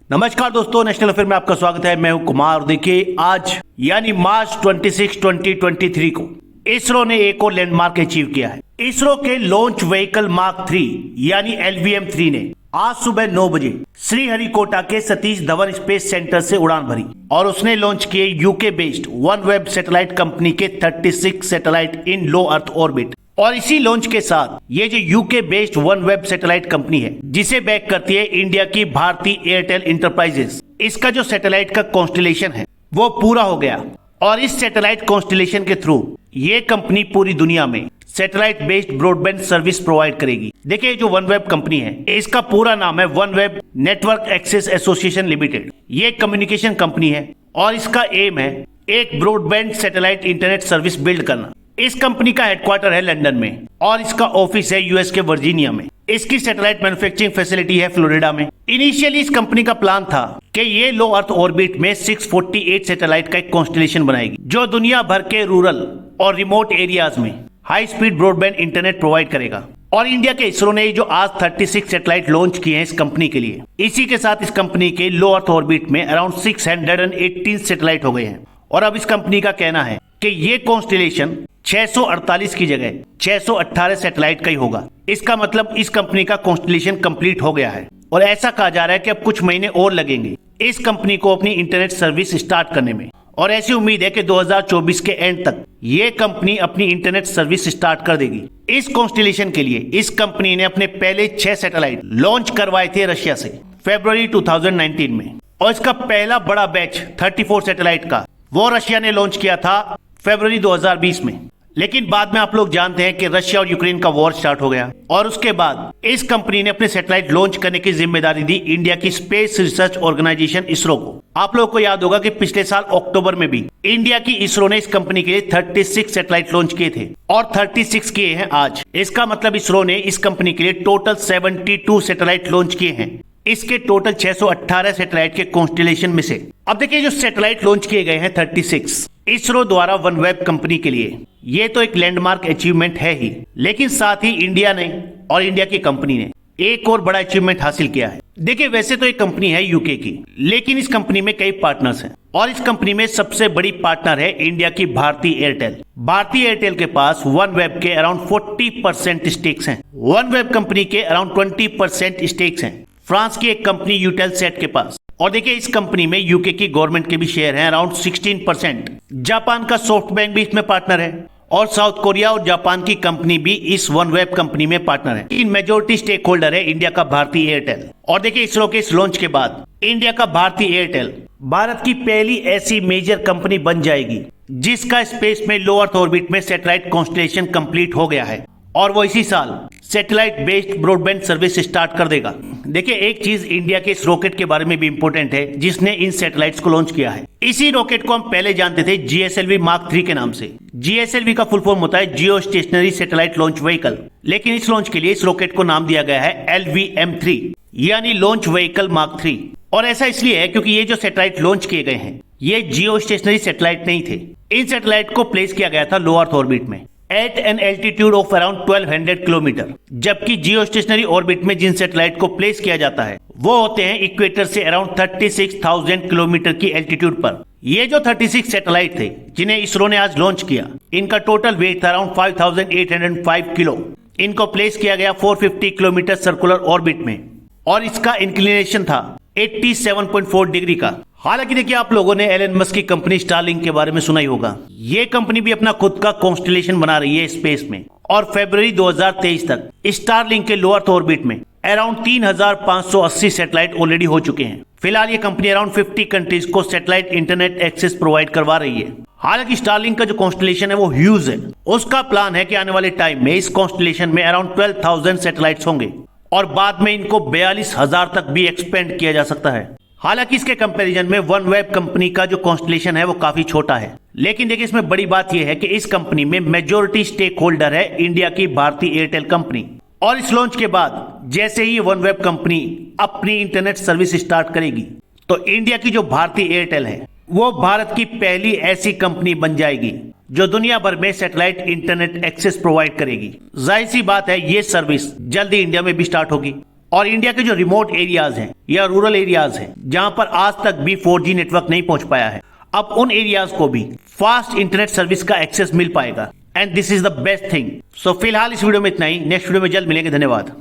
नमस्कार दोस्तों, national affair में आपका स्वागत है। मैं हूं कुमार। देखिए, आज यानी मार्च 26, 2023 को इसरो ने एक और लैंडमार्क अचीव किया है। इसरो के लॉन्च व्हीकल मार्क 3 यानी LVM-3 ने आज सुबह 9 बजे श्रीहरिकोटा के सतीश धवन स्पेस सेंटर से उड़ान भरी और उसने लॉन्च किए UK based OneWeb satellite company के 36 सैटेलाइट इन लो अर्थ ऑर्बिट। और इसी लॉन्च के साथ ये जो UK based OneWeb satellite company है, जिसे बैक करती है इंडिया की भारती एयरटेल इंटरप्राइजेस, इसका जो सैटेलाइट का कॉन्स्टलेशन है वो पूरा हो गया। और इस सैटेलाइट कॉन्स्टलेशन के थ्रू ये कंपनी पूरी दुनिया में satellite based broadband service provide करेगी। देखिए, जो OneWeb कंपनी है, इसका पूरा नाम है OneWeb network access association limited. ये कम्युनिकेशन कंपनी है और इसका एम है एक broadband satellite internet service build करना। इस कंपनी का हेडक्वार्टर है लंदन में और इसका ऑफिस है यूएस के वर्जीनिया में। इसकी सैटेलाइट मैन्युफैक्चरिंग फैसिलिटी है फ्लोरिडा में। इनिशियली इस कंपनी का प्लान था कि ये लो अर्थ ऑर्बिट में 648 सैटेलाइट का एक कॉन्स्टलेशन बनाएगी, जो दुनिया भर के रूरल और रिमोट एरियाज में high speed broadband internet provide करेगा। और इंडिया के इसरो ने जो आज 36 सैटेलाइट लॉन्च किए हैं इस कंपनी के लिए, इसी के साथ इस कंपनी के लो अर्थ ऑर्बिट में अराउंड 618 सैटेलाइट हो गए हैं। और अब इस कंपनी का कहना है कि ये कॉन्स्टलेशन 648 की जगह 618 सैटेलाइट का ही होगा। इसका मतलब इस कंपनी का कॉन्स्टलेशन कंप्लीट हो गया है और ऐसा कहा जा रहा है कि अब कुछ महीने और लगेंगे इस कंपनी को अपनी इंटरनेट सर्विस स्टार्ट करने में। और ऐसी उम्मीद है कि 2024 के एंड तक ये कंपनी अपनी इंटरनेट सर्विस स्टार्ट कर देगी। इस कॉन्स्टलेशन के लिए इस कंपनी ने अपने पहले 6 सैटेलाइट लॉन्च करवाए थे रशिया से फरवरी 2019 में। और इसका पहला बड़ा बैच 34 सैटेलाइट का वो रशिया ने लॉन्च किया था फरवरी 2020 में। लेकिन बाद में आप लोग जानते हैं कि रशिया और यूक्रेन का वॉर स्टार्ट हो गया और उसके बाद इस कंपनी ने अपने सैटेलाइट लॉन्च करने की जिम्मेदारी दी इंडिया की स्पेस रिसर्च ऑर्गेनाइजेशन इसरो को। आप लोगों को याद होगा कि पिछले साल अक्टूबर में भी इंडिया की इसरो ने इस कंपनी के लिए 36 सैटेलाइट लॉन्च किए थे और 36 किए हैं आज। इसका मतलब इसरो ने इस कंपनी के लिए टोटल 72 सैटेलाइट लॉन्च किए हैं, इसके टोटल 618 सैटेलाइट के कॉन्स्टलेशन में से। अब देखिए, जो सैटेलाइट लॉन्च किए गए हैं 36 इसरो द्वारा OneWeb कंपनी के लिए, ये तो एक लैंडमार्क अचीवमेंट है ही, लेकिन साथ ही इंडिया ने और इंडिया की कंपनी ने एक और बड़ा अचीवमेंट हासिल किया है। देखिए, वैसे तो एक कंपनी है यूके की, लेकिन इस कंपनी में कई पार्टनर्स हैं और इस कंपनी में सबसे बड़ी पार्टनर है इंडिया की भारती एयरटेल। भारती एयरटेल के पास OneWeb के अराउंड 40% स्टेक्स हैं। OneWeb कंपनी के अराउंड 20% स्टेक्स हैं फ्रांस की एक कंपनी यूटेलसेट के पास। और देखिए, इस कंपनी में यूके की गवर्नमेंट के भी शेयर हैं अराउंड 16%। जापान का सॉफ्टबैंक भी इसमें पार्टनर है और साउथ कोरिया और जापान की कंपनी भी इस OneWeb कंपनी में पार्टनर है। इन मेजोरिटी स्टेक होल्डर है इंडिया का भारती एयरटेल। और देखिए, इसरो के इस लॉन्च के बाद इंडिया का भारती एयरटेल भारत की पहली ऐसी मेजर कंपनी बन जाएगी जिसका स्पेस में लो अर्थ ऑर्बिट में सैटेलाइट कॉन्स्टलेशन कंप्लीट हो गया है और वो इसी साल satellite based broadband service start कर देगा। देखिए, एक चीज इंडिया के इस रॉकेट के बारे में भी इंपॉर्टेंट है जिसने इन सैटेलाइट्स को लॉन्च किया है। इसी रॉकेट को हम पहले जानते थे GSLV मार्क 3 के नाम से। GSLV का फुल फॉर्म होता है जियो स्टेशनरी सैटेलाइट लॉन्च व्हीकल, लेकिन इस लॉन्च के लिए इस रॉकेट को नाम दिया गया है LVM-3 यानी लॉन्च व्हीकल मार्क 3। और ऐसा इसलिए है क्योंकि ये जो सैटेलाइट लॉन्च किए गए हैं ये जियो स्टेशनरी सैटेलाइट नहीं थे। इन सैटेलाइट को प्लेस किया गया था लो अर्थ ऑर्बिट में at an altitude of around 1200 kilometre, जबकि जियो स्टेशनरी ऑर्बिट में जिन सैटेलाइट को प्लेस किया जाता है वो होते हैं इक्वेटर से अराउंड 36,000 किलोमीटर की एल्टीट्यूड पर। ये जो 36 सैटेलाइट थे जिन्हें इसरो ने आज लॉन्च किया, इनका टोटल वेट था अराउंड 5805 किलो। इनको प्लेस किया गया 450 किलोमीटर सर्कुलर ऑर्बिट में और इसका इंक्लिनेशन था 87.4 डिग्री का। हालांकि देखिए, आप लोगों ने एलन मस्क की कंपनी स्टारलिंक के बारे में सुना ही होगा। ये कंपनी भी अपना खुद का कॉन्स्टलेशन बना रही है स्पेस में और फरवरी 2023 तक स्टारलिंक के लो अर्थ ऑर्बिट में अराउंड 3580 सैटेलाइट ऑलरेडी हो चुके हैं। फिलहाल ये कंपनी अराउंड 50 कंट्रीज को सैटेलाइट इंटरनेट एक्सेस प्रोवाइड करवा रही है। हालांकि स्टारलिंक का जो कॉन्स्टलेशन है वो ह्यूज है। उसका प्लान है कि आने वाले टाइम में इस कॉन्स्टलेशन में अराउंड 12,000 सैटेलाइट्स होंगे और बाद में इनको 42,000 तक भी एक्सपेंड किया जा सकता है। हालांकि इसके कंपैरिजन में OneWeb कंपनी का जो कॉन्स्टलेशन है वो काफी छोटा है, लेकिन देखिए, इसमें बड़ी बात यह है कि इस कंपनी में मेजॉरिटी स्टेक होल्डर है इंडिया की भारती एयरटेल कंपनी। और इस लॉन्च के बाद जैसे ही OneWeb कंपनी अपनी इंटरनेट सर्विस स्टार्ट करेगी तो इंडिया की जो भारती एयरटेल है वो भारत की पहली ऐसी कंपनी बन जाएगी जो दुनिया भर में सैटेलाइट इंटरनेट एक्सेस प्रोवाइड करेगी। जाहिर सी बात है ये सर्विस जल्दी इंडिया में भी स्टार्ट होगी और इंडिया के जो रिमोट एरियाज हैं या रूरल एरियाज हैं जहां पर आज तक भी 4G नेटवर्क नहीं पहुंच पाया है, अब उन एरियाज को भी फास्ट इंटरनेट सर्विस का एक्सेस मिल पाएगा and this is the best thing. So फिलहाल इस वीडियो में इतना ही, नेक्स्ट वीडियो में जल्द मिलेंगे। धन्यवाद।